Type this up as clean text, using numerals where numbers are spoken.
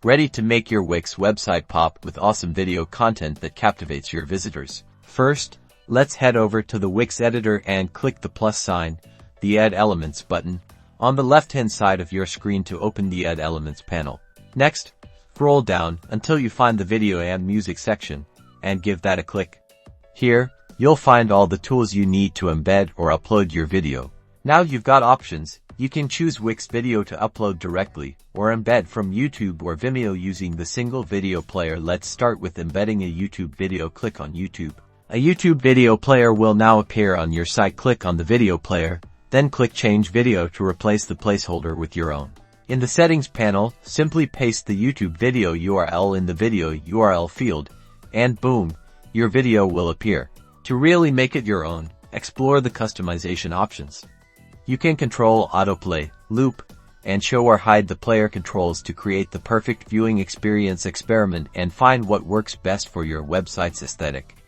Ready to make your Wix website pop with awesome video content that captivates your visitors? First, let's head over to the Wix editor and click the plus sign, the Add Elements button, on the left-hand side of your screen to open the Add Elements panel. Next, scroll down until you find the Video and Music section, and give that a click. Here, you'll find all the tools you need to embed or upload your video. Now you've got options. You can choose Wix Video to upload directly, or embed from YouTube or Vimeo using the single video player. Let's start with embedding a YouTube video. Click on YouTube. A YouTube video player will now appear on your site. Click on the video player, then click Change Video to replace the placeholder with your own. In the Settings panel, simply paste the YouTube video URL in the video URL field, and boom, your video will appear. To really make it your own, explore the customization options. You can control autoplay, loop, and show or hide the player controls to create the perfect viewing experience. Experiment and find what works best for your website's aesthetic.